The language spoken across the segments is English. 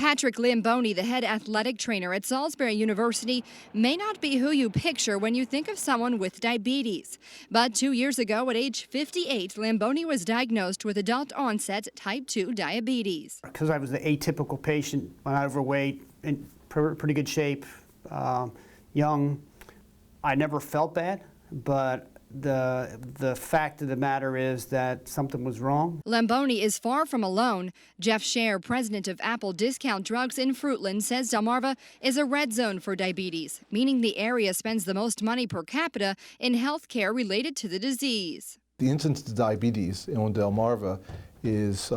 Patrick Lamboni, the head athletic trainer at Salisbury University, may not be who you picture when you think of someone with diabetes. But 2 years ago, at age 58, Lamboni was diagnosed with adult-onset type 2 diabetes. Because I was the atypical patient, I'm overweight, in pretty good shape, young, I never felt bad, but the fact of the matter is that something was wrong. Lamboni is far from alone. Jeff Scher, president of Apple Discount Drugs in Fruitland, says Delmarva is a red zone for diabetes, meaning the area spends the most money per capita in health care related to the disease. The incidence of diabetes in Delmarva is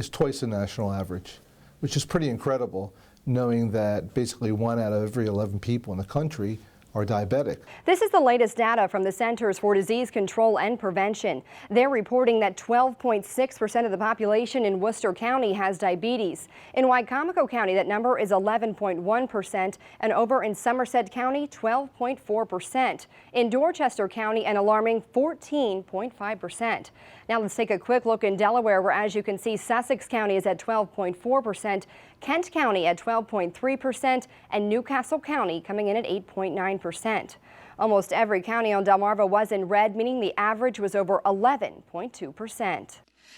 twice the national average, which is pretty incredible, knowing that basically 1 out of every 11 people in the country are diabetic. This is the latest data from the Centers for Disease Control and Prevention. They're reporting that 12.6% of the population in Worcester County has diabetes. In Wicomico County, that number is 11.1%, and over in Somerset County, 12.4%. In Dorchester County, an alarming 14.5%. Now let's take a quick look in Delaware, where, as you can see, Sussex County is at 12.4%, Kent County at 12.3%, and Newcastle County coming in at 8.9%. Almost every county on Delmarva was in red, meaning the average was over 11.2%.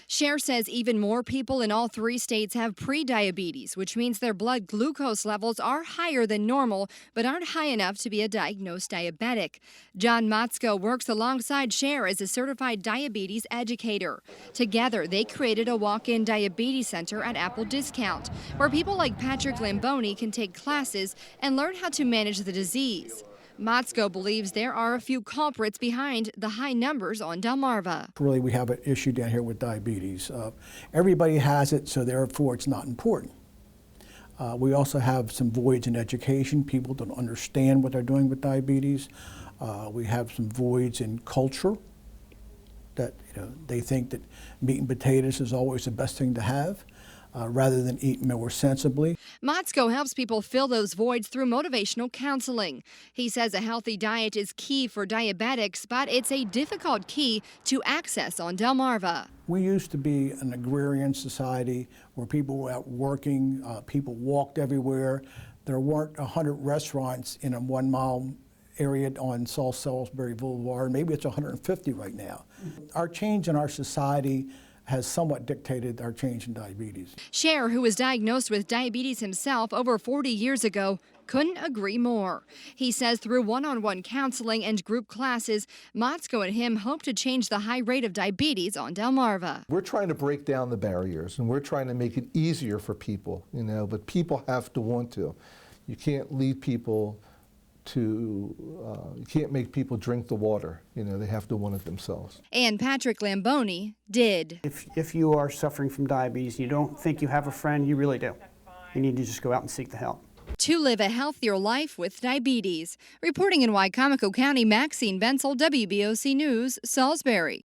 Scher says even more people in all 3 states have pre-diabetes, which means their blood glucose levels are higher than normal, but aren't high enough to be a diagnosed diabetic. John Motzko works alongside Scher as a certified diabetes educator. Together, they created a walk-in diabetes center at Apple Discount, where people like Patrick Lamboni can take classes and learn how to manage the disease. Motzko believes there are a few culprits behind the high numbers on Delmarva. Really, we have an issue down here with diabetes. Everybody has it, so therefore it's not important. We also have some voids in education. People don't understand what they're doing with diabetes. We have some voids in culture, that they think that meat and potatoes is always the best thing to have, rather than eat more sensibly. Motzko helps people fill those voids through motivational counseling. He says a healthy diet is key for diabetics, but it's a difficult key to access on Delmarva. We used to be an agrarian society where people were out working, people walked everywhere. There weren't 100 restaurants in a 1-mile area on South Salisbury Boulevard. Maybe it's 150 right now. Our change in our society has somewhat dictated our change in diabetes. Scher, who was diagnosed with diabetes himself over 40 years ago, couldn't agree more. He says through one-on-one counseling and group classes, Motzko and him hope to change the high rate of diabetes on Delmarva. We're trying to break down the barriers, and we're trying to make it easier for people, but people have to want to. You can't lead people to, you can't make people drink the water. They have to want it themselves. And Patrick Lamboni did. If you are suffering from diabetes, you don't think you have a friend, you really do. You need to just go out and seek the help. To live a healthier life with diabetes. Reporting in Wicomico County, Maxine Bensel, WBOC News, Salisbury.